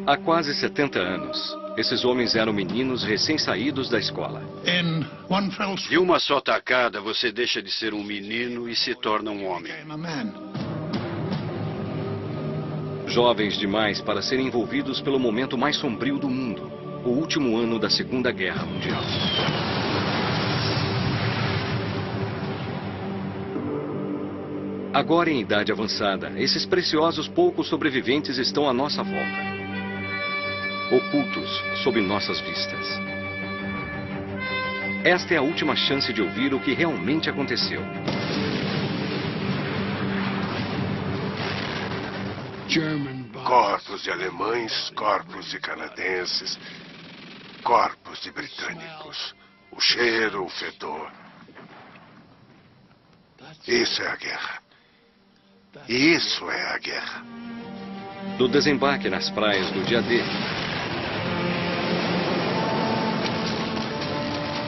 Há quase 70 anos, esses homens eram meninos recém-saídos da escola. De uma só tacada, você deixa de ser um menino e se torna um homem. Jovens demais para serem envolvidos pelo momento mais sombrio do mundo, o último ano da Segunda Guerra Mundial. Agora em idade avançada, esses preciosos poucos sobreviventes estão à nossa volta, ocultos sob nossas vistas. Esta é a última chance de ouvir o que realmente aconteceu. Corpos de alemães, corpos de canadenses, corpos de britânicos. O cheiro, o fedor. Isso é a guerra. Isso é a guerra. Do desembarque nas praias do dia D,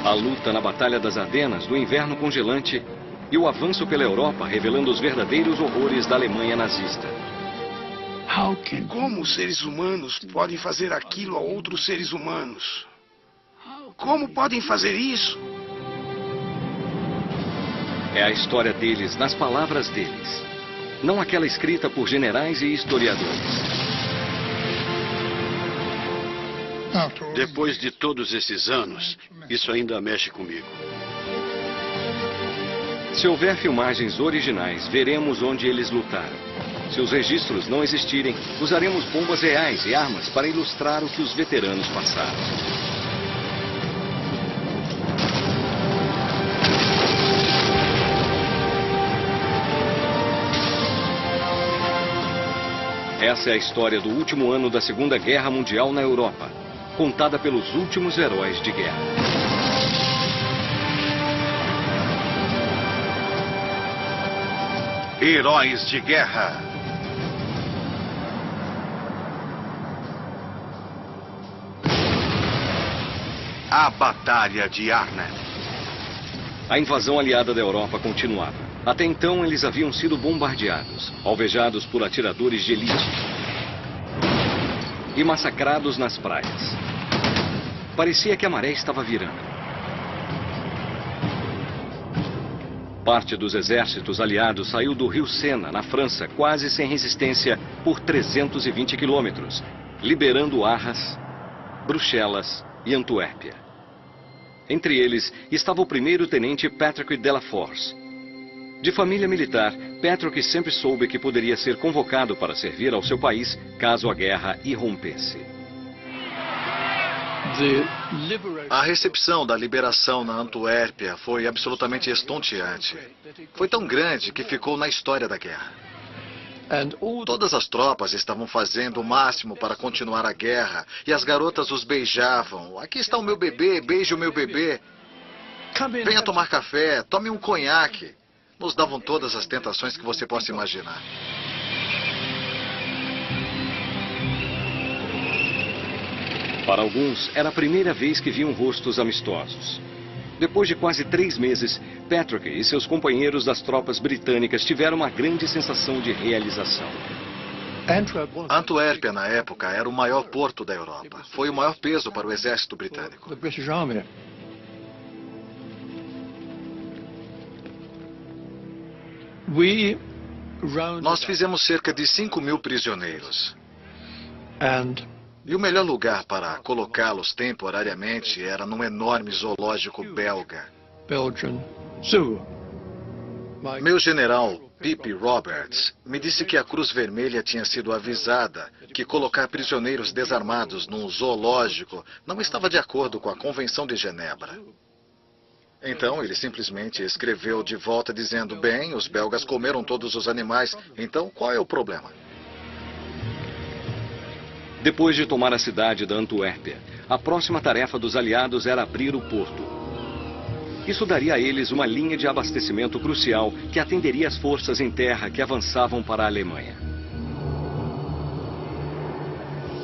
a luta na Batalha das Ardenas do inverno congelante e o avanço pela Europa revelando os verdadeiros horrores da Alemanha nazista. Como os seres humanos podem fazer aquilo a outros seres humanos? Como podem fazer isso? É a história deles nas palavras deles, não aquela escrita por generais e historiadores. Depois de todos esses anos, isso ainda mexe comigo. Se houver filmagens originais, veremos onde eles lutaram. Se os registros não existirem, usaremos bombas reais e armas para ilustrar o que os veteranos passaram. Essa é a história do último ano da Segunda Guerra Mundial na Europa, contada pelos últimos heróis de guerra. Heróis de guerra. A Batalha de Arnhem. A invasão aliada da Europa continuava. Até então, eles haviam sido bombardeados, alvejados por atiradores de elite e massacrados nas praias. Parecia que a maré estava virando. Parte dos exércitos aliados saiu do rio Sena, na França, quase sem resistência, por 320 quilômetros, liberando Arras, Bruxelas e Antuérpia. Entre eles estava o primeiro-tenente Patrick Delaforce. De família militar, Patrick sempre soube que poderia ser convocado para servir ao seu país caso a guerra irrompesse. A recepção da liberação na Antuérpia foi absolutamente estonteante. Foi tão grande que ficou na história da guerra. Todas as tropas estavam fazendo o máximo para continuar a guerra e as garotas os beijavam. Aqui está o meu bebê, beije o meu bebê. Venha tomar café, tome um conhaque. Nos davam todas as tentações que você possa imaginar. Para alguns, era a primeira vez que viam rostos amistosos. Depois de quase 3 meses, Patrick e seus companheiros das tropas britânicas tiveram uma grande sensação de realização. Antuérpia, na época, era o maior porto da Europa. Foi o maior peso para o exército britânico. Nós fizemos cerca de 5.000 prisioneiros. E o melhor lugar para colocá-los temporariamente era num enorme zoológico belga. Meu general, Pip Roberts, me disse que a Cruz Vermelha tinha sido avisada que colocar prisioneiros desarmados num zoológico não estava de acordo com a Convenção de Genebra. Então, ele simplesmente escreveu de volta dizendo: bem, os belgas comeram todos os animais, então qual é o problema? Depois de tomar a cidade da Antuérpia, a próxima tarefa dos aliados era abrir o porto. Isso daria a eles uma linha de abastecimento crucial que atenderia as forças em terra que avançavam para a Alemanha.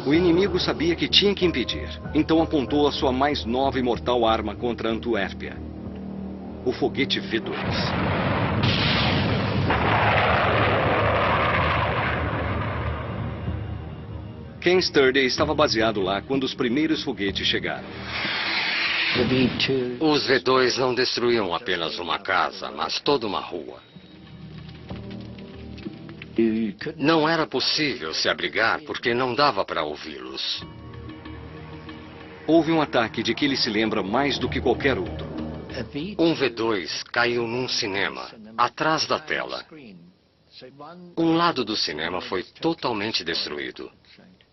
O inimigo sabia que tinha que impedir, então apontou a sua mais nova e mortal arma contra a Antuérpia: o foguete V2. Ken Sturdy estava baseado lá quando os primeiros foguetes chegaram. Os V2 não destruíam apenas uma casa, mas toda uma rua. Não era possível se abrigar porque não dava para ouvi-los. Houve um ataque de que ele se lembra mais do que qualquer outro. Um V2 caiu num cinema, atrás da tela. Um lado do cinema foi totalmente destruído.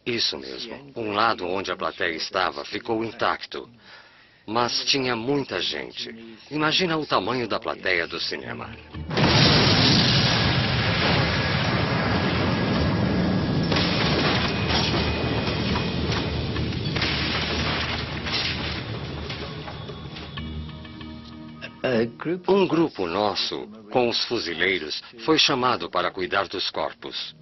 Isso mesmo, um lado onde a plateia estava ficou intacto. Mas tinha muita gente. Imagina o tamanho da plateia do cinema. Um grupo nosso, com os fuzileiros, foi chamado para cuidar dos corpos.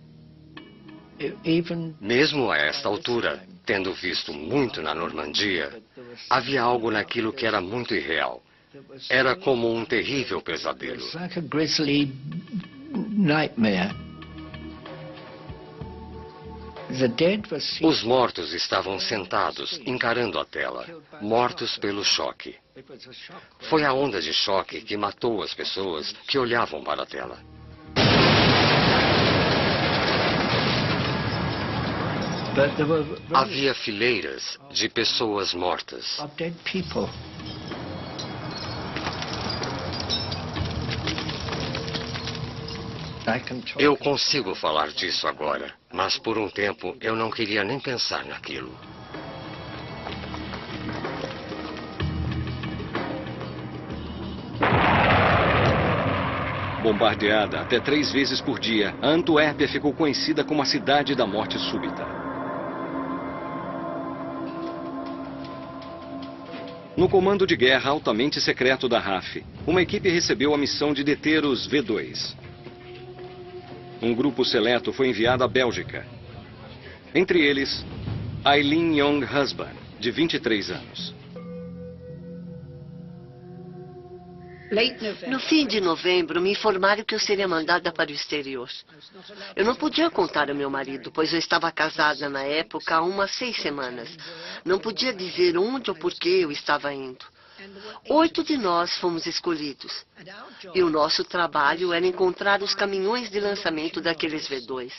Mesmo a esta altura, tendo visto muito na Normandia, havia algo naquilo que era muito irreal. Era como um terrível pesadelo. Os mortos estavam sentados, encarando a tela, mortos pelo choque. Foi a onda de choque que matou as pessoas que olhavam para a tela. Havia fileiras de pessoas mortas. Eu consigo falar disso agora, mas por um tempo eu não queria nem pensar naquilo. Bombardeada até 3 vezes por dia, a Antuérpia ficou conhecida como a cidade da morte súbita. No comando de guerra altamente secreto da RAF, uma equipe recebeu a missão de deter os V2. Um grupo seleto foi enviado à Bélgica. Entre eles, Eileen Young Husband, de 23 anos. No fim de novembro, me informaram que eu seria mandada para o exterior. Eu não podia contar ao meu marido, pois eu estava casada na época há umas 6 semanas. Não podia dizer onde ou por que eu estava indo. 8 de nós fomos escolhidos. E o nosso trabalho era encontrar os caminhões de lançamento daqueles V2.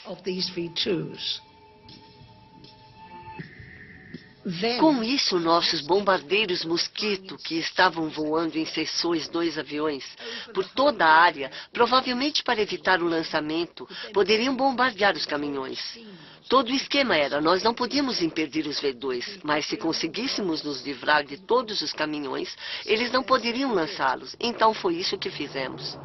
Com isso, nossos bombardeiros Mosquito, que estavam voando em seções 2 aviões por toda a área, provavelmente para evitar o lançamento, poderiam bombardear os caminhões. Todo o esquema era, nós não podíamos impedir os V2, mas se conseguíssemos nos livrar de todos os caminhões, eles não poderiam lançá-los. Então foi isso que fizemos.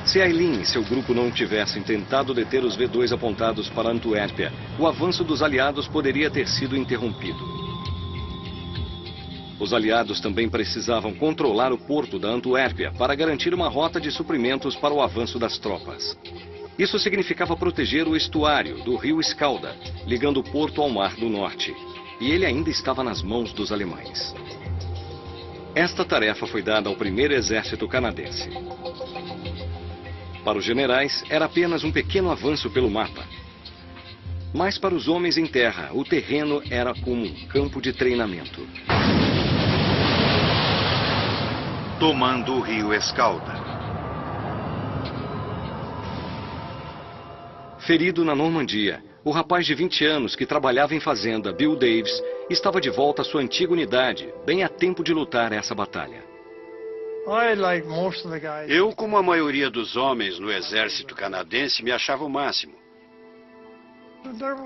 Se Eileen e seu grupo não tivessem tentado deter os V2 apontados para Antuérpia, o avanço dos aliados poderia ter sido interrompido. Os aliados também precisavam controlar o porto da Antuérpia para garantir uma rota de suprimentos para o avanço das tropas. Isso significava proteger o estuário do rio Escalda, ligando o porto ao Mar do Norte. E ele ainda estava nas mãos dos alemães. Esta tarefa foi dada ao primeiro exército canadense. Para os generais, era apenas um pequeno avanço pelo mapa. Mas para os homens em terra, o terreno era como um campo de treinamento. Tomando o rio Escalda. Ferido na Normandia, o rapaz de 20 anos que trabalhava em fazenda, Bill Davis, estava de volta à sua antiga unidade, bem a tempo de lutar essa batalha. Eu, como a maioria dos homens no exército canadense, me achava o máximo.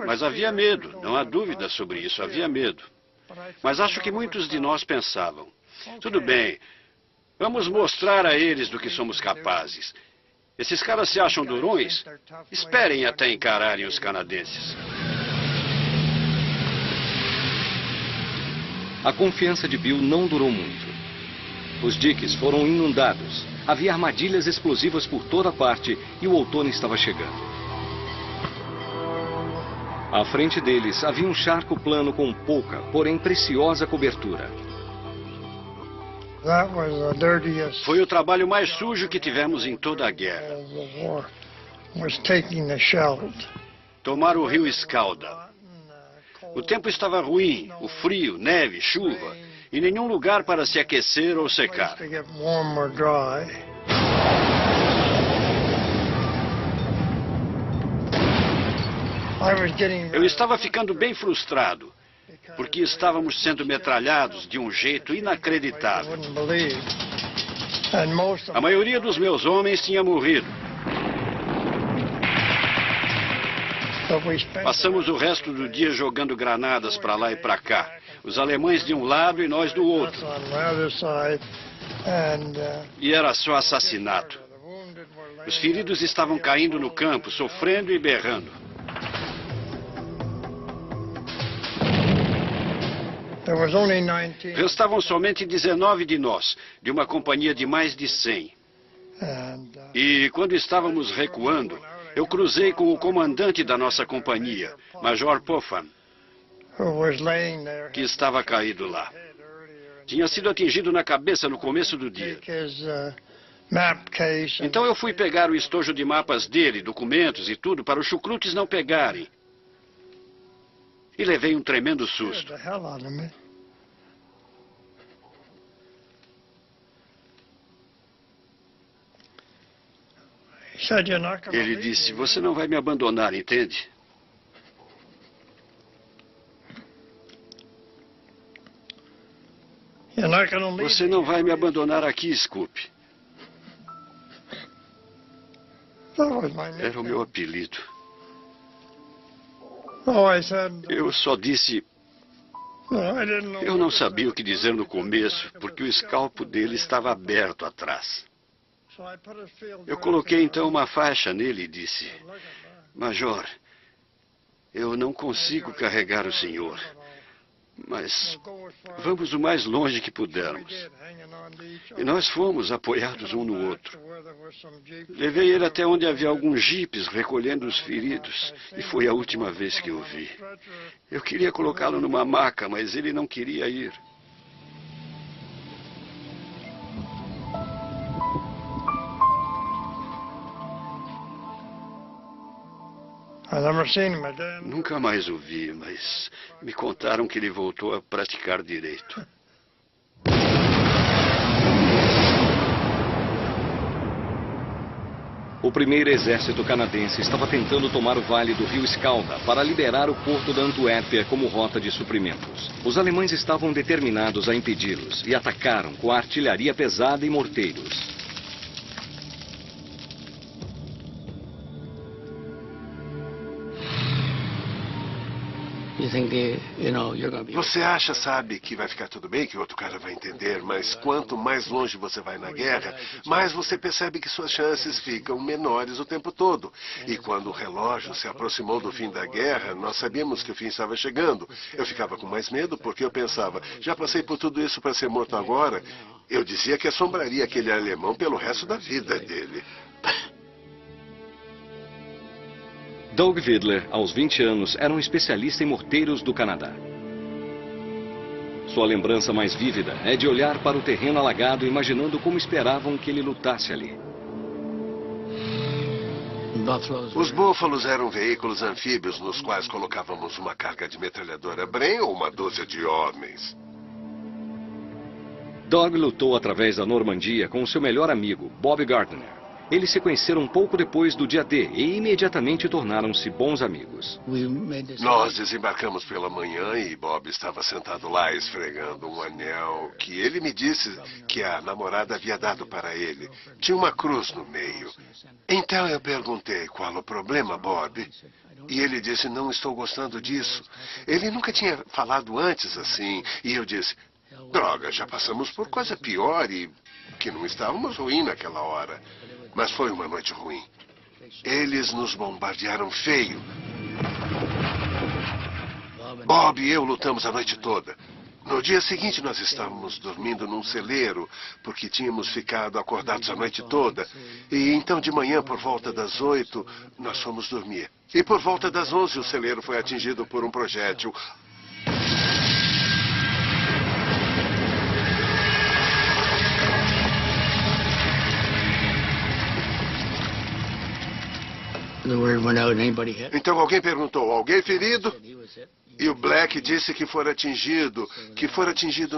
Mas havia medo, não há dúvida sobre isso, havia medo. Mas acho que muitos de nós pensavam, tudo bem, vamos mostrar a eles do que somos capazes. Esses caras se acham durões? Esperem até encararem os canadenses. A confiança de Bill não durou muito. Os diques foram inundados, havia armadilhas explosivas por toda parte e o outono estava chegando. À frente deles havia um charco plano com pouca, porém preciosa cobertura. Foi o trabalho mais sujo que tivemos em toda a guerra. Tomar o rio Escalda. O tempo estava ruim, o frio, neve, chuva, e nenhum lugar para se aquecer ou secar. Eu estava ficando bem frustrado, porque estávamos sendo metralhados de um jeito inacreditável. A maioria dos meus homens tinha morrido. Passamos o resto do dia jogando granadas para lá e para cá. Os alemães de um lado e nós do outro. E era só assassinato. Os feridos estavam caindo no campo, sofrendo e berrando. Restavam somente 19 de nós, de uma companhia de mais de 100. E quando estávamos recuando, eu cruzei com o comandante da nossa companhia, Major Popham, que estava caído lá. Tinha sido atingido na cabeça no começo do dia. Então eu fui pegar o estojo de mapas dele, documentos e tudo, para os chucrutes não pegarem. E levei um tremendo susto. Ele disse, você não vai me abandonar, entende? Você não vai me abandonar aqui, Scoop. Era o meu apelido. Eu só disse... Eu não sabia o que dizer no começo, porque o escalpo dele estava aberto atrás. Eu coloquei então uma faixa nele e disse, Major, eu não consigo carregar o senhor, mas vamos o mais longe que pudermos. E nós fomos apoiados um no outro. Levei ele até onde havia alguns jipes recolhendo os feridos, e foi a última vez que o vi. Eu queria colocá-lo numa maca, mas ele não queria ir. Nunca mais o vi, mas me contaram que ele voltou a praticar direito. O primeiro exército canadense estava tentando tomar o vale do rio Escalda para liberar o porto da Antuérpia como rota de suprimentos. Os alemães estavam determinados a impedi-los e atacaram com artilharia pesada e morteiros. Você acha, sabe, que vai ficar tudo bem, que o outro cara vai entender, mas quanto mais longe você vai na guerra, mais você percebe que suas chances ficam menores o tempo todo. E quando o relógio se aproximou do fim da guerra, nós sabíamos que o fim estava chegando. Eu ficava com mais medo porque eu pensava, já passei por tudo isso para ser morto agora. Eu dizia que assombraria aquele alemão pelo resto da vida dele. Doug Vidler, aos 20 anos, era um especialista em morteiros do Canadá. Sua lembrança mais vívida é de olhar para o terreno alagado, imaginando como esperavam que ele lutasse ali. Os búfalos eram veículos anfíbios nos quais colocávamos uma carga de metralhadora Bren ou uma dúzia de homens. Doug lutou através da Normandia com seu melhor amigo, Bob Gardner. Eles se conheceram um pouco depois do dia D e imediatamente tornaram-se bons amigos. Nós desembarcamos pela manhã e Bob estava sentado lá esfregando um anel que ele me disse que a namorada havia dado para ele. Tinha uma cruz no meio. Então eu perguntei, qual o problema, Bob? E ele disse, não estou gostando disso. Ele nunca tinha falado antes assim. E eu disse, droga, já passamos por coisa pior e que não estávamos ruim naquela hora. Mas foi uma noite ruim. Eles nos bombardearam feio. Bob e eu lutamos a noite toda. No dia seguinte, nós estávamos dormindo num celeiro, porque tínhamos ficado acordados a noite toda. E então, de manhã, por volta das 8, nós fomos dormir. E por volta das 11, o celeiro foi atingido por um projétil. Então alguém perguntou, alguém ferido? E o Black disse que fora atingido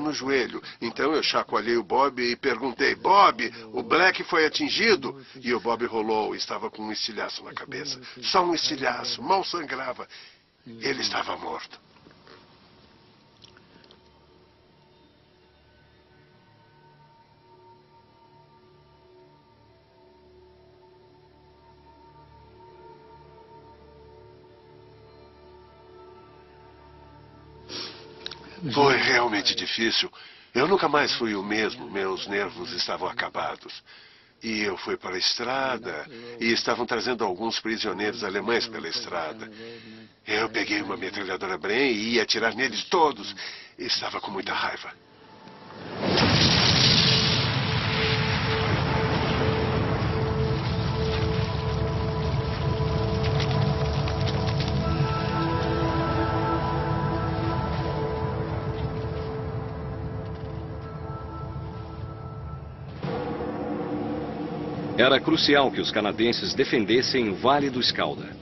no joelho. Então eu chacoalhei o Bob e perguntei, Bob, o Black foi atingido? E o Bob rolou, estava com um estilhaço na cabeça. Só um estilhaço, mal sangrava. Ele estava morto. Foi realmente difícil. Eu nunca mais fui o mesmo. Meus nervos estavam acabados. E eu fui para a estrada e estavam trazendo alguns prisioneiros alemães pela estrada. Eu peguei uma metralhadora Bren e ia atirar neles todos. Estava com muita raiva. Era crucial que os canadenses defendessem o Vale do Escalda.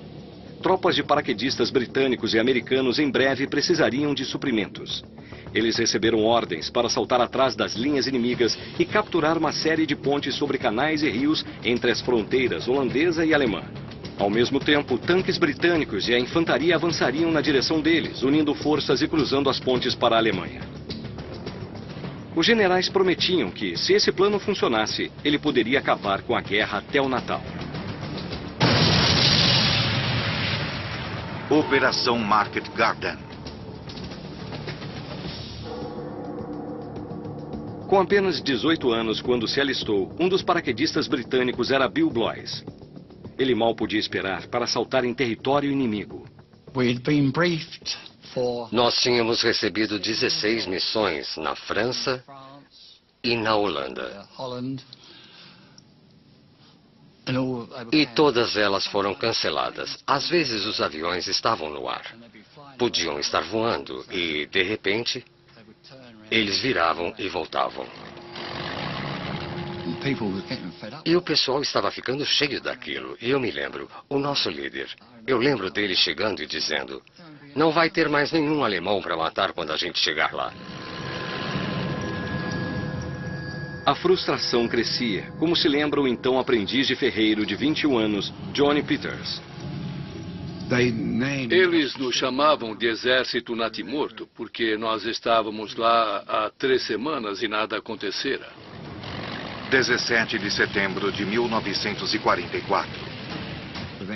Tropas de paraquedistas britânicos e americanos em breve precisariam de suprimentos. Eles receberam ordens para saltar atrás das linhas inimigas e capturar uma série de pontes sobre canais e rios entre as fronteiras holandesa e alemã. Ao mesmo tempo, tanques britânicos e a infantaria avançariam na direção deles, unindo forças e cruzando as pontes para a Alemanha. Os generais prometiam que, se esse plano funcionasse, ele poderia acabar com a guerra até o Natal. Operação Market Garden. Com apenas 18 anos quando se alistou, um dos paraquedistas britânicos era Bill Bloys. Ele mal podia esperar para saltar em território inimigo. Nós tínhamos recebido 16 missões na França e na Holanda. E todas elas foram canceladas. Às vezes os aviões estavam no ar. Podiam estar voando e, de repente, eles viravam e voltavam. E o pessoal estava ficando cheio daquilo. E eu me lembro, o nosso líder, eu lembro dele chegando e dizendo: não vai ter mais nenhum alemão para matar quando a gente chegar lá. A frustração crescia, como se lembra o então aprendiz de ferreiro de 21 anos, Johnny Peters. Eles nos chamavam de Exército Natimorto, porque nós estávamos lá há 3 semanas e nada acontecera. 17 de setembro de 1944.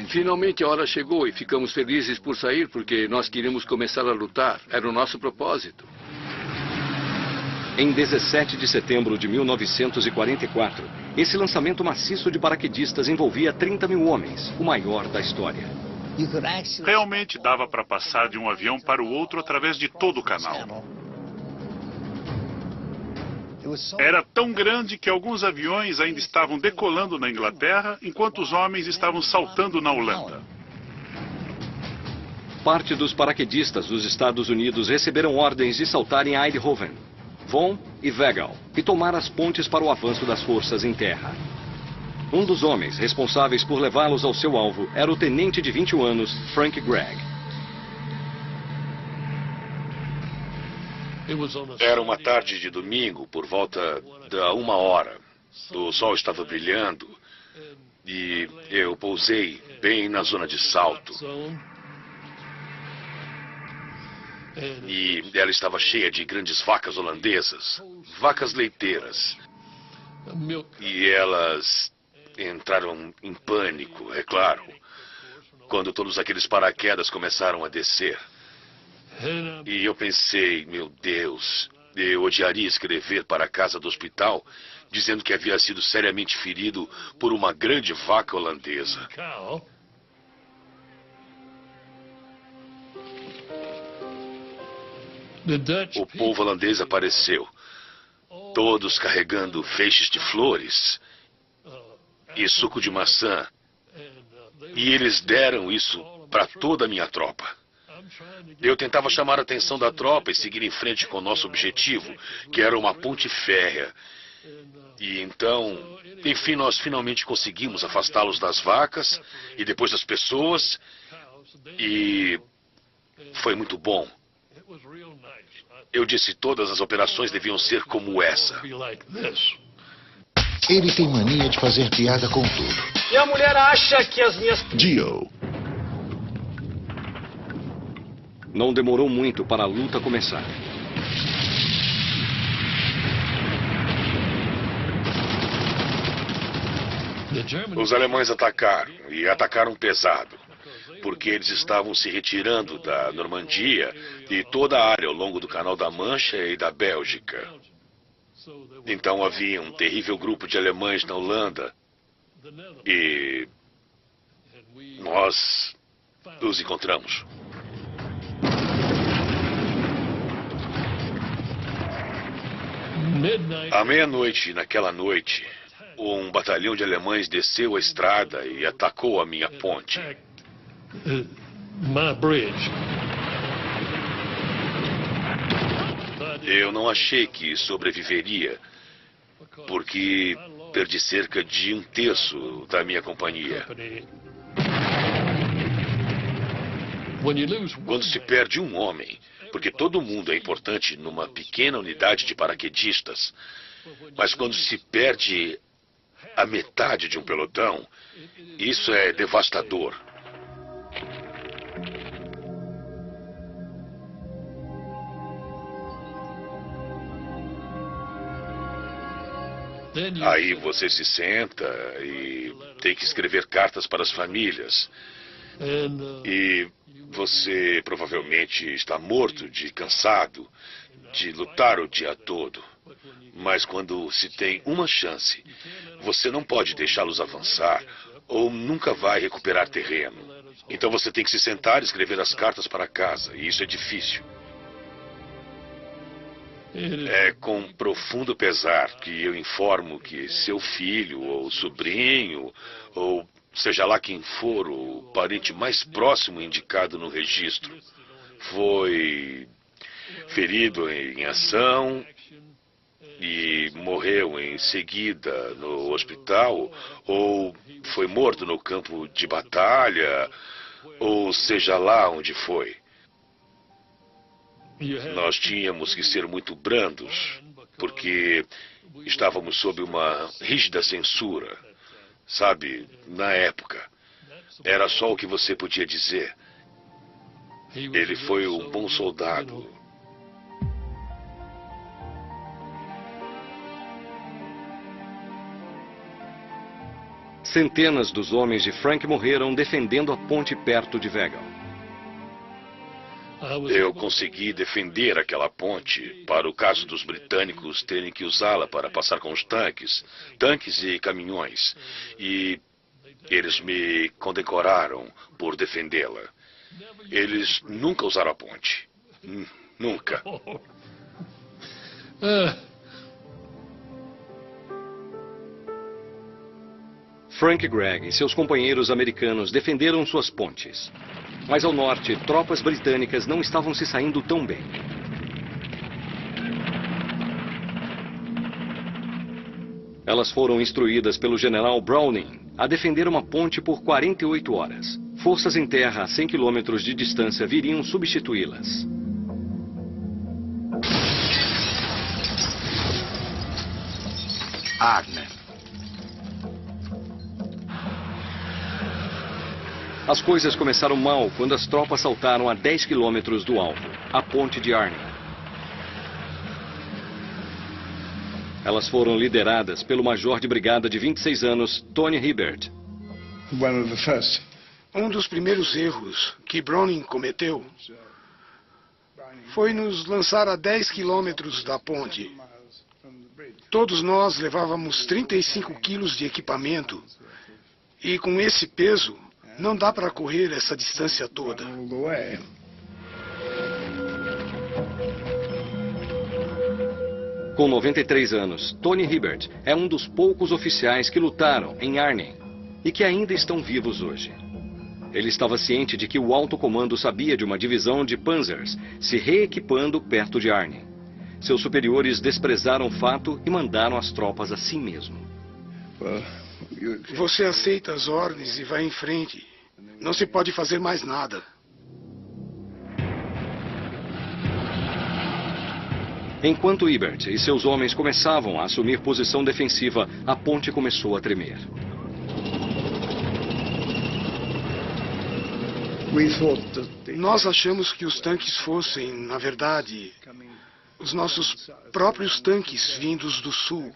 Finalmente a hora chegou e ficamos felizes por sair, porque nós queríamos começar a lutar. Era o nosso propósito. Em 17 de setembro de 1944, esse lançamento maciço de paraquedistas envolvia 30 mil homens, o maior da história. Realmente dava para passar de um avião para o outro através de todo o canal. Era tão grande que alguns aviões ainda estavam decolando na Inglaterra, enquanto os homens estavam saltando na Holanda. Parte dos paraquedistas dos Estados Unidos receberam ordens de saltar em Eindhoven, Von e Wegel e tomar as pontes para o avanço das forças em terra. Um dos homens responsáveis por levá-los ao seu alvo era o tenente de 21 anos, Frank Gregg. Era uma tarde de domingo, por volta da 1h. O sol estava brilhando e eu pousei bem na zona de salto. E ela estava cheia de grandes vacas holandesas, vacas leiteiras. E elas entraram em pânico, é claro, quando todos aqueles paraquedas começaram a descer. E eu pensei, meu Deus, eu odiaria escrever para a casa do hospital dizendo que havia sido seriamente ferido por uma grande vaca holandesa. O povo holandês apareceu, todos carregando feixes de flores e suco de maçã. E eles deram isso para toda a minha tropa. Eu tentava chamar a atenção da tropa e seguir em frente com o nosso objetivo, que era uma ponte férrea. E então, enfim, nós finalmente conseguimos afastá-los das vacas e depois das pessoas. E foi muito bom. Eu disse, todas as operações deviam ser como essa. Ele tem mania de fazer piada com tudo. E a mulher acha que as minhas... Dio. Não demorou muito para a luta começar. Os alemães atacaram, e atacaram pesado, porque eles estavam se retirando da Normandia e toda a área ao longo do Canal da Mancha e da Bélgica. Então havia um terrível grupo de alemães na Holanda e nós os encontramos. À meia-noite, naquela noite, um batalhão de alemães desceu a estrada e atacou a minha ponte. Eu não achei que sobreviveria, porque perdi cerca de 1/3 da minha companhia. Quando se perde um homem, porque todo mundo é importante numa pequena unidade de paraquedistas, mas quando se perde a metade de um pelotão, isso é devastador. Aí você se senta e tem que escrever cartas para as famílias. E você provavelmente está morto de cansado de lutar o dia todo. Mas quando se tem uma chance, você não pode deixá-los avançar ou nunca vai recuperar terreno. Então você tem que se sentar e escrever as cartas para casa, e isso é difícil. É com profundo pesar que eu informo que seu filho ou sobrinho, ou seja lá quem for o parente mais próximo indicado no registro, foi ferido em ação e morreu em seguida no hospital, ou foi morto no campo de batalha, ou seja lá onde foi. Nós tínhamos que ser muito brandos, porque estávamos sob uma rígida censura. Sabe, na época, era só o que você podia dizer. Ele foi um bom soldado. Centenas dos homens de Frank morreram defendendo a ponte perto de Wegel. Eu consegui defender aquela ponte para o caso dos britânicos terem que usá-la para passar com os tanques e caminhões. E eles me condecoraram por defendê-la. Eles nunca usaram a ponte. Nunca. Frank Gregg e seus companheiros americanos defenderam suas pontes. Mas ao norte, tropas britânicas não estavam se saindo tão bem. Elas foram instruídas pelo general Browning a defender uma ponte por 48 horas. Forças em terra a 100 quilômetros de distância viriam substituí-las. Arnhem. As coisas começaram mal quando as tropas saltaram a 10 quilômetros do alvo, a ponte de Arnhem. Elas foram lideradas pelo major de brigada de 26 anos, Tony Hibbert. Um dos primeiros erros que Browning cometeu foi nos lançar a 10 quilômetros da ponte. Todos nós levávamos 35 quilos de equipamento e com esse peso não dá para correr essa distância toda. Com 93 anos, Tony Hibbert é um dos poucos oficiais que lutaram em Arnhem e que ainda estão vivos hoje. Ele estava ciente de que o alto comando sabia de uma divisão de Panzers se reequipando perto de Arnhem. Seus superiores desprezaram o fato e mandaram as tropas assim mesmo. Você aceita as ordens e vai em frente. Não se pode fazer mais nada. Enquanto Hibbert e seus homens começavam a assumir posição defensiva, a ponte começou a tremer. Nós achamos que os tanques fossem, na verdade, os nossos próprios tanques vindos do sul.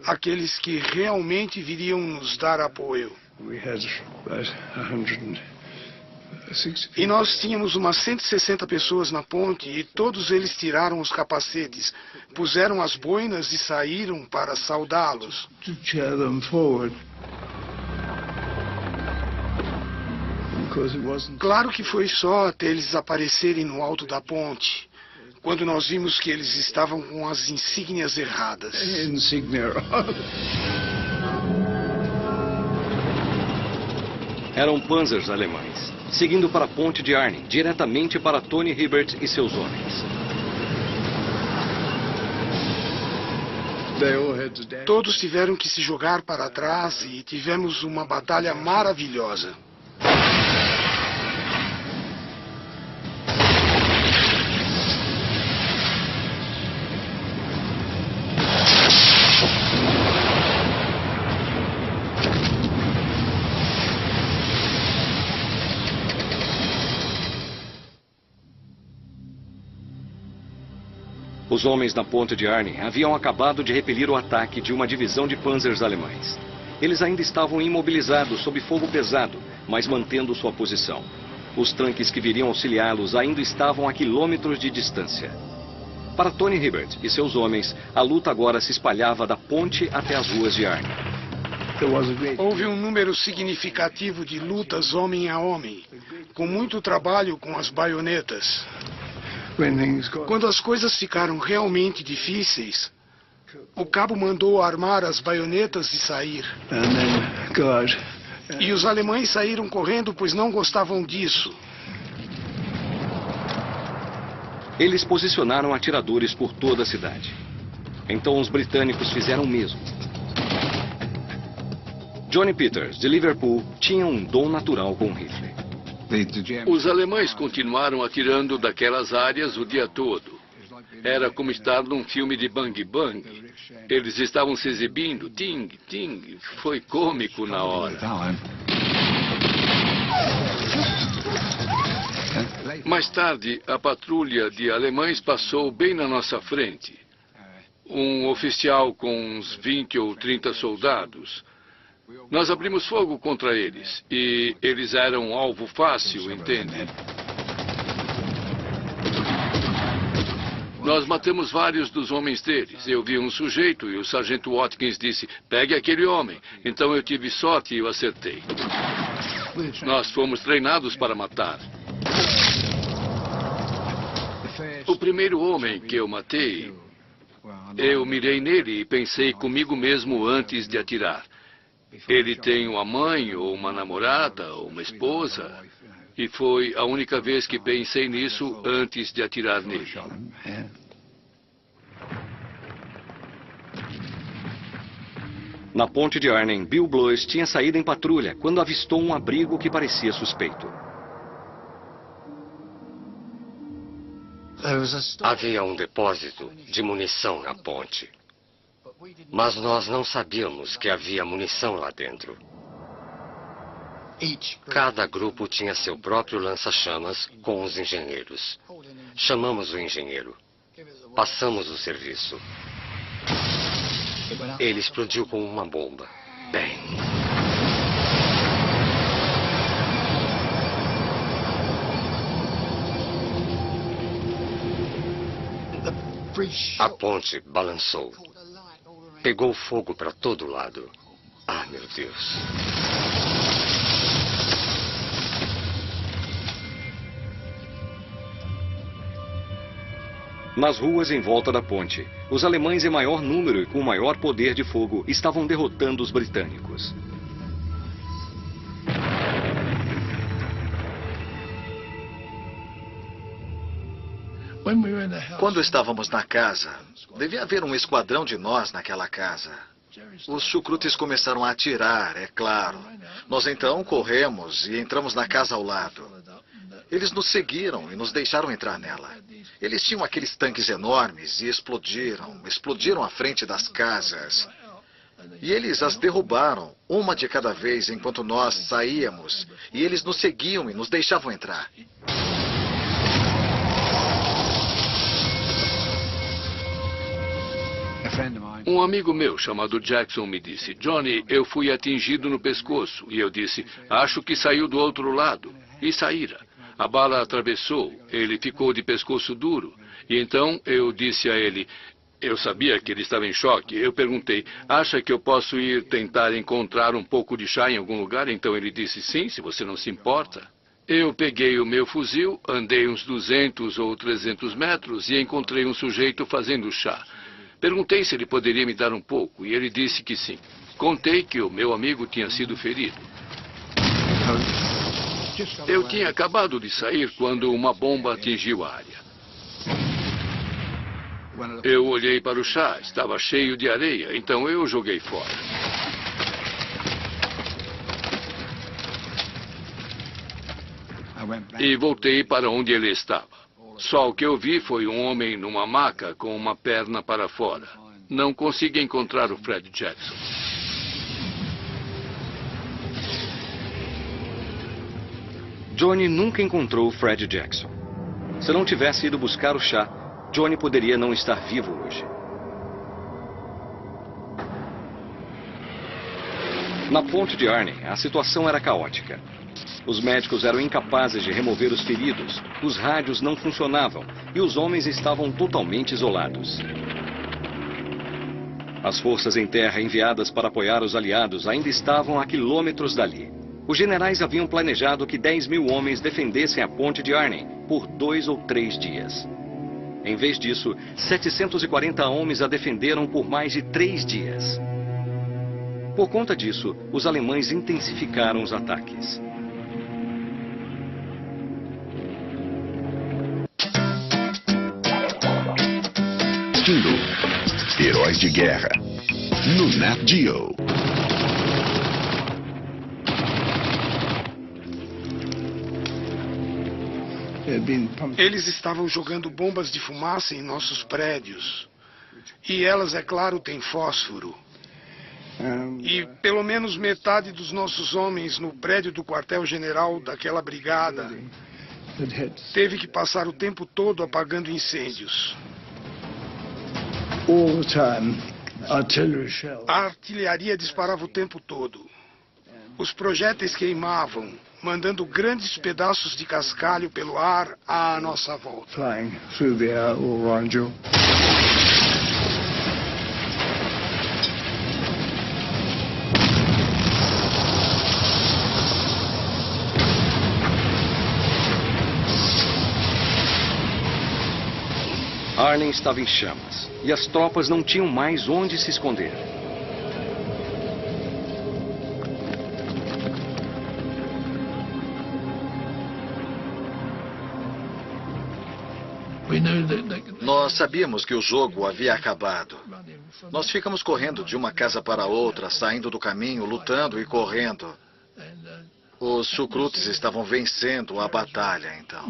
Aqueles que realmente viriam nos dar apoio. E nós tínhamos umas 160 pessoas na ponte e todos eles tiraram os capacetes, puseram as boinas e saíram para saudá-los. Claro que foi só até eles aparecerem no alto da ponte, quando nós vimos que eles estavam com as insígnias erradas. Eram panzers alemães, seguindo para a ponte de Arnhem, diretamente para Tony Hibbert e seus homens. Todos tiveram que se jogar para trás e tivemos uma batalha maravilhosa. Os homens na ponte de Arnhem haviam acabado de repelir o ataque de uma divisão de panzers alemães. Eles ainda estavam imobilizados sob fogo pesado, mas mantendo sua posição. Os tanques que viriam auxiliá-los ainda estavam a quilômetros de distância. Para Tony Hibbert e seus homens, a luta agora se espalhava da ponte até as ruas de Arnhem. Houve um número significativo de lutas homem a homem, com muito trabalho com as baionetas. Quando as coisas ficaram realmente difíceis, o cabo mandou armar as baionetas e sair. E os alemães saíram correndo, pois não gostavam disso. Eles posicionaram atiradores por toda a cidade. Então os britânicos fizeram o mesmo. Johnny Peters, de Liverpool, tinha um dom natural com o rifle. Os alemães continuaram atirando daquelas áreas o dia todo. Era como estar num filme de bang bang. Eles estavam se exibindo, ting, ting. Foi cômico na hora. Mais tarde, a patrulha de alemães passou bem na nossa frente. Um oficial com uns 20 ou 30 soldados. Nós abrimos fogo contra eles, e eles eram um alvo fácil, entende? Nós matamos vários dos homens deles. Eu vi um sujeito e o sargento Watkins disse, pegue aquele homem. Então eu tive sorte e o acertei. Nós fomos treinados para matar. O primeiro homem que eu matei, eu mirei nele e pensei comigo mesmo antes de atirar. Ele tem uma mãe, ou uma namorada, ou uma esposa. E foi a única vez que pensei nisso antes de atirar nele. Na ponte de Arnhem, Bill Blois tinha saído em patrulha quando avistou um abrigo que parecia suspeito. Havia um depósito de munição na ponte. Mas nós não sabíamos que havia munição lá dentro. Cada grupo tinha seu próprio lança-chamas com os engenheiros. Chamamos o engenheiro. Passamos o serviço. Ele explodiu com uma bomba. Bem. A ponte balançou. Pegou fogo para todo lado. Ah, meu Deus. Nas ruas em volta da ponte, os alemães em maior número e com maior poder de fogo estavam derrotando os britânicos. Quando estávamos na casa, devia haver um esquadrão de nós naquela casa. Os chucrutes começaram a atirar, é claro. Nós então corremos e entramos na casa ao lado. Eles nos seguiram e nos deixaram entrar nela. Eles tinham aqueles tanques enormes e explodiram à frente das casas. E eles as derrubaram, uma de cada vez, enquanto nós saíamos. E eles nos seguiam e nos deixavam entrar. Um amigo meu, chamado Jackson, me disse: Johnny, eu fui atingido no pescoço. E eu disse: acho que saiu do outro lado. E saíra. A bala atravessou. Ele ficou de pescoço duro. E então eu disse a ele... Eu sabia que ele estava em choque. Eu perguntei: acha que eu posso ir tentar encontrar um pouco de chá em algum lugar? Então ele disse: sim, se você não se importa. Eu peguei o meu fuzil, andei uns 200 ou 300 metros e encontrei um sujeito fazendo chá. Perguntei se ele poderia me dar um pouco e ele disse que sim. Contei que o meu amigo tinha sido ferido. Eu tinha acabado de sair quando uma bomba atingiu a área. Eu olhei para o chá, estava cheio de areia, então eu joguei fora. E voltei para onde ele estava. Só o que eu vi foi um homem numa maca com uma perna para fora. Não consegui encontrar o Fred Jackson. Johnny nunca encontrou o Fred Jackson. Se não tivesse ido buscar o chá, Johnny poderia não estar vivo hoje. Na ponte de Arnhem, a situação era caótica. Os médicos eram incapazes de remover os feridos, os rádios não funcionavam e os homens estavam totalmente isolados. As forças em terra enviadas para apoiar os aliados ainda estavam a quilômetros dali. Os generais haviam planejado que 10.000 homens defendessem a ponte de Arnhem por 2 ou 3 dias. Em vez disso, 740 homens a defenderam por mais de 3 dias. Por conta disso, os alemães intensificaram os ataques. Heróis de Guerra, no Nat Geo. Eles estavam jogando bombas de fumaça em nossos prédios. E elas, é claro, têm fósforo. E pelo menos metade dos nossos homens no prédio do quartel-general daquela brigada teve que passar o tempo todo apagando incêndios. A artilharia disparava o tempo todo. Os projéteis queimavam, mandando grandes pedaços de cascalho pelo ar à nossa volta. Arnhem estava em chamas e as tropas não tinham mais onde se esconder. Nós sabíamos que o jogo havia acabado. Nós ficamos correndo de uma casa para outra, saindo do caminho, lutando e correndo. Os chucrutes estavam vencendo a batalha, então.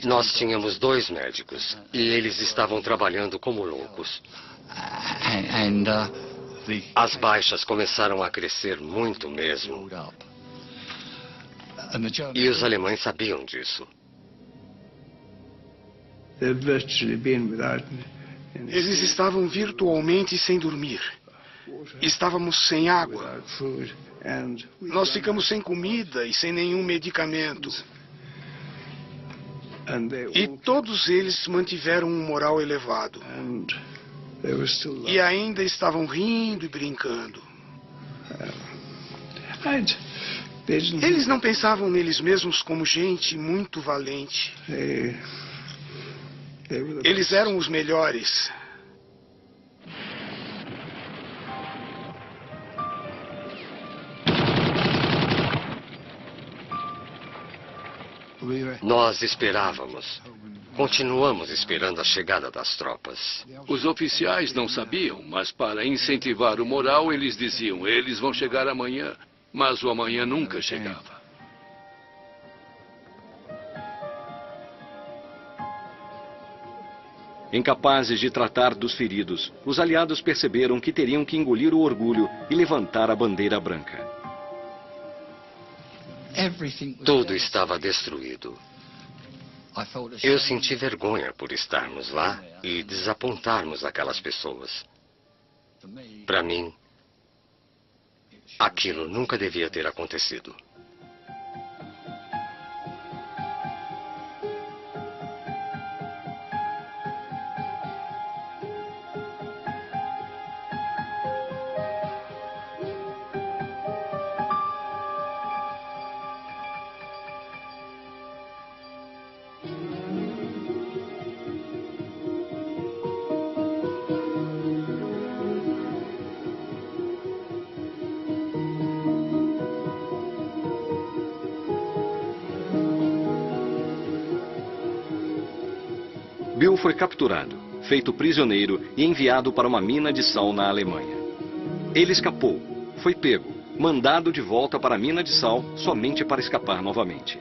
Nós tínhamos 2 médicos e eles estavam trabalhando como loucos. As baixas começaram a crescer muito mesmo. E os alemães sabiam disso. Eles estavam virtualmente sem dormir. Estávamos sem água. Nós ficamos sem comida e sem nenhum medicamento. E todos eles mantiveram um moral elevado. E ainda estavam rindo e brincando. Eles não pensavam neles mesmos como gente muito valente. Eles eram os melhores. Nós esperávamos. Continuamos esperando a chegada das tropas. Os oficiais não sabiam, mas para incentivar o moral, eles diziam, eles vão chegar amanhã. Mas o amanhã nunca chegava. Incapazes de tratar dos feridos, os aliados perceberam que teriam que engolir o orgulho e levantar a bandeira branca. Tudo estava destruído. Eu senti vergonha por estarmos lá e desapontarmos aquelas pessoas. Para mim, aquilo nunca devia ter acontecido. Bill foi capturado, feito prisioneiro e enviado para uma mina de sal na Alemanha. Ele escapou, foi pego, mandado de volta para a mina de sal somente para escapar novamente.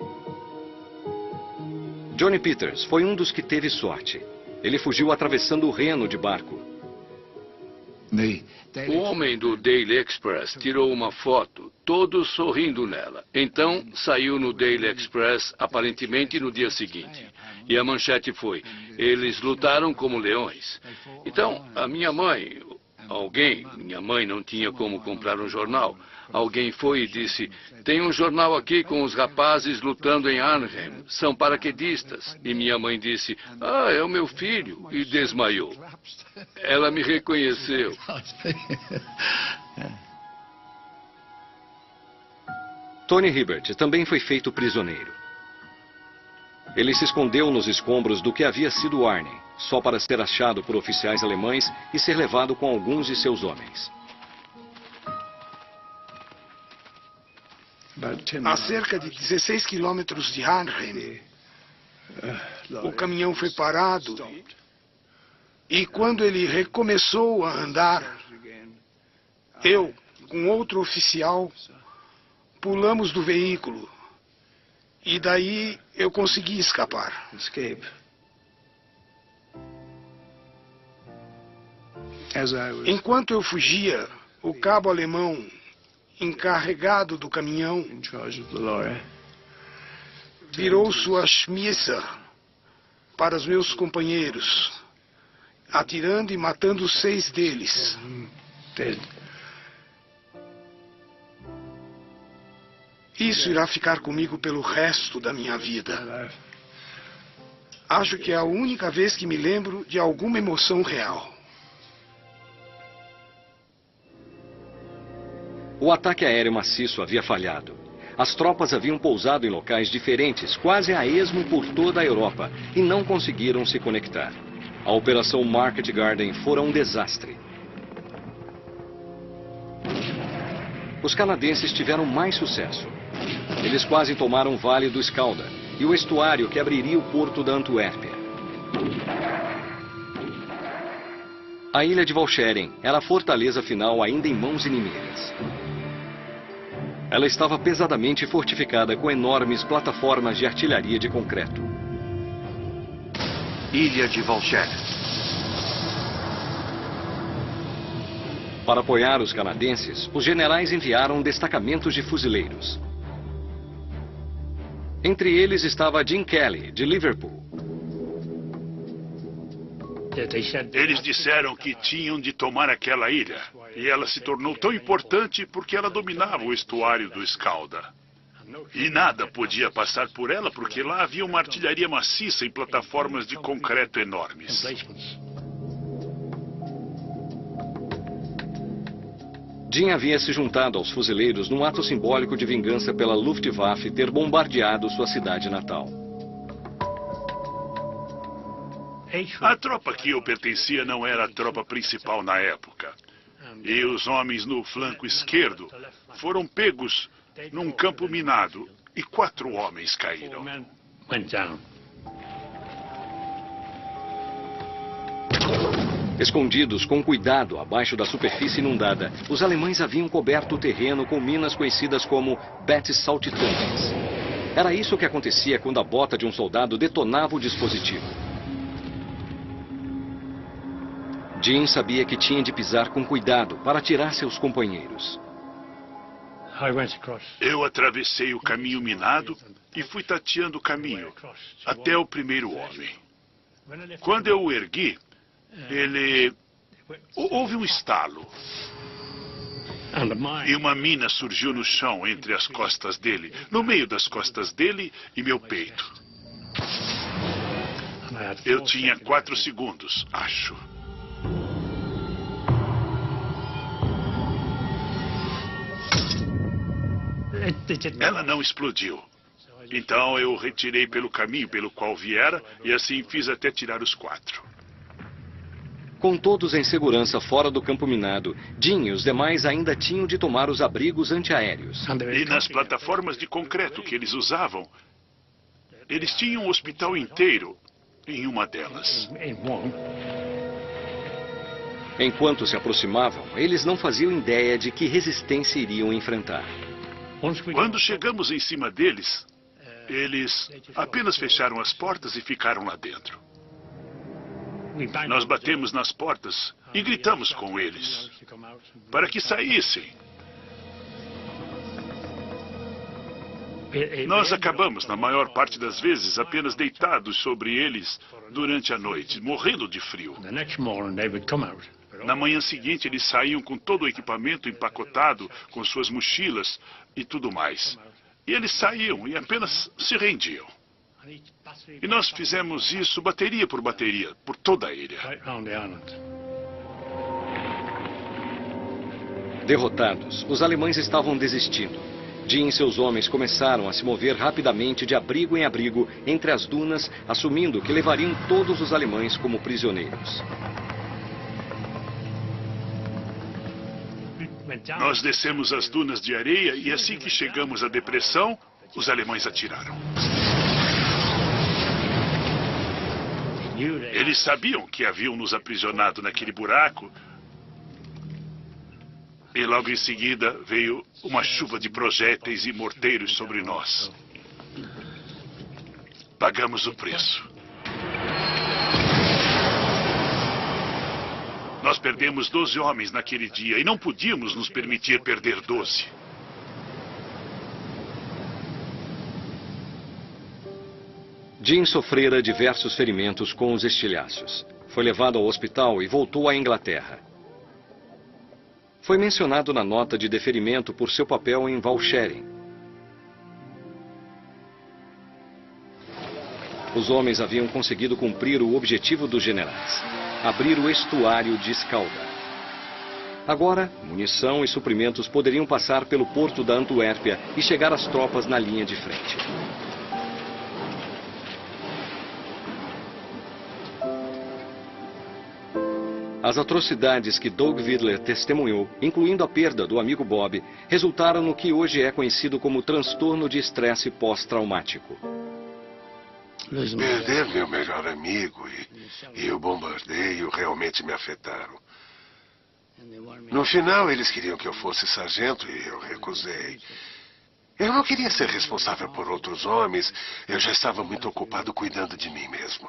Johnny Peters foi um dos que teve sorte. Ele fugiu atravessando o Reno de barco. O homem do Daily Express tirou uma foto, todos sorrindo nela. Então, saiu no Daily Express, aparentemente no dia seguinte. E a manchete foi, eles lutaram como leões. Então, a minha mãe, minha mãe não tinha como comprar um jornal. Alguém foi e disse, tem um jornal aqui com os rapazes lutando em Arnhem, são paraquedistas. E minha mãe disse, é o meu filho, e desmaiou. Ela me reconheceu. Tony Hibbert também foi feito prisioneiro. Ele se escondeu nos escombros do que havia sido Arnhem, só para ser achado por oficiais alemães e ser levado com alguns de seus homens. A cerca de 16 quilômetros de Arnhem, o caminhão foi parado e quando ele recomeçou a andar, eu, com outro oficial, pulamos do veículo e daí eu consegui escapar. Enquanto eu fugia, o cabo alemão encarregado do caminhão virou sua Schmisser para os meus companheiros, atirando e matando 6 deles. Isso irá ficar comigo pelo resto da minha vida. Acho que é a única vez que me lembro de alguma emoção real. O ataque aéreo maciço havia falhado. As tropas haviam pousado em locais diferentes, quase a esmo por toda a Europa, e não conseguiram se conectar. A Operação Market Garden fora um desastre. Os canadenses tiveram mais sucesso. Eles quase tomaram o Vale do Escalda e o estuário que abriria o porto da Antuérpia. A ilha de Walcheren era a fortaleza final ainda em mãos inimigas. Ela estava pesadamente fortificada com enormes plataformas de artilharia de concreto. Ilha de Walcheren. Para apoiar os canadenses, os generais enviaram destacamentos de fuzileiros. Entre eles estava Jim Kelly, de Liverpool. Eles disseram que tinham de tomar aquela ilha. E ela se tornou tão importante porque ela dominava o estuário do Escalda. E nada podia passar por ela porque lá havia uma artilharia maciça em plataformas de concreto enormes. Jim havia se juntado aos fuzileiros num ato simbólico de vingança pela Luftwaffe ter bombardeado sua cidade natal. A tropa que eu pertencia não era a tropa principal na época. E os homens no flanco esquerdo foram pegos num campo minado e 4 homens caíram. Escondidos com cuidado abaixo da superfície inundada, os alemães haviam coberto o terreno com minas conhecidas como betes saltitantes. Era isso que acontecia quando a bota de um soldado detonava o dispositivo. Jim sabia que tinha de pisar com cuidado para atirar seus companheiros. Eu atravessei o caminho minado e fui tateando o caminho até o primeiro homem. Quando eu o ergui, houve um estalo. E uma mina surgiu no chão entre as costas dele, no meio das costas dele e meu peito. Eu tinha 4 segundos, acho. Ela não explodiu. Então eu retirei pelo caminho pelo qual viera e assim fiz até tirar os 4. Com todos em segurança fora do campo minado, Jim e os demais ainda tinham de tomar os abrigos antiaéreos. E nas plataformas de concreto que eles usavam, eles tinham um hospital inteiro em uma delas. Enquanto se aproximavam, eles não faziam ideia de que resistência iriam enfrentar. Quando chegamos em cima deles, eles apenas fecharam as portas e ficaram lá dentro. Nós batemos nas portas e gritamos com eles para que saíssem. Nós acabamos, na maior parte das vezes, apenas deitados sobre eles durante a noite, morrendo de frio. Na manhã seguinte, eles saíam com todo o equipamento empacotado, com suas mochilas e tudo mais. E eles saíam e apenas se rendiam. E nós fizemos isso bateria, por toda a ilha. Derrotados, os alemães estavam desistindo. Jim e seus homens começaram a se mover rapidamente de abrigo em abrigo entre as dunas, assumindo que levariam todos os alemães como prisioneiros. Nós descemos as dunas de areia e assim que chegamos à depressão, os alemães atiraram. Eles sabiam que haviam nos aprisionado naquele buraco. E logo em seguida veio uma chuva de projéteis e morteiros sobre nós. Pagamos o preço. Nós perdemos 12 homens naquele dia e não podíamos nos permitir perder 12. Jim sofrera diversos ferimentos com os estilhaços. Foi levado ao hospital e voltou à Inglaterra. Foi mencionado na nota de deferimento por seu papel em Walcheren. Os homens haviam conseguido cumprir o objetivo dos generais: abrir o estuário de Escalda. Agora, munição e suprimentos poderiam passar pelo porto da Antuérpia e chegar às tropas na linha de frente. As atrocidades que Doug Widler testemunhou, incluindo a perda do amigo Bob, resultaram no que hoje é conhecido como transtorno de estresse pós-traumático. Perder meu melhor amigo e o bombardeio realmente me afetaram. No final, eles queriam que eu fosse sargento e eu recusei. Eu não queria ser responsável por outros homens. Eu já estava muito ocupado cuidando de mim mesmo.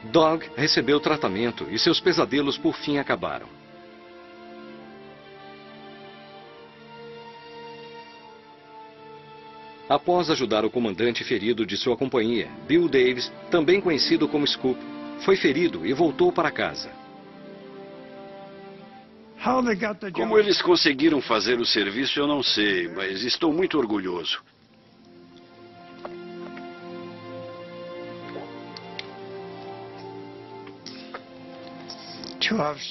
Doug recebeu tratamento e seus pesadelos por fim acabaram. Após ajudar o comandante ferido de sua companhia, Bill Davis, também conhecido como Scoop, foi ferido e voltou para casa. Como eles conseguiram fazer o serviço, eu não sei, mas estou muito orgulhoso.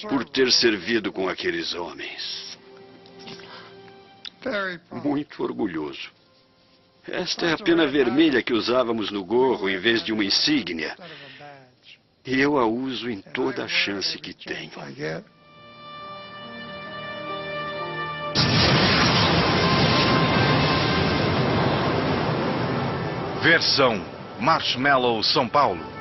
Por ter servido com aqueles homens. Muito orgulhoso. Esta é a pena vermelha que usávamos no gorro em vez de uma insígnia. E eu a uso em toda a chance que tenho. Versão Marshmallow São Paulo.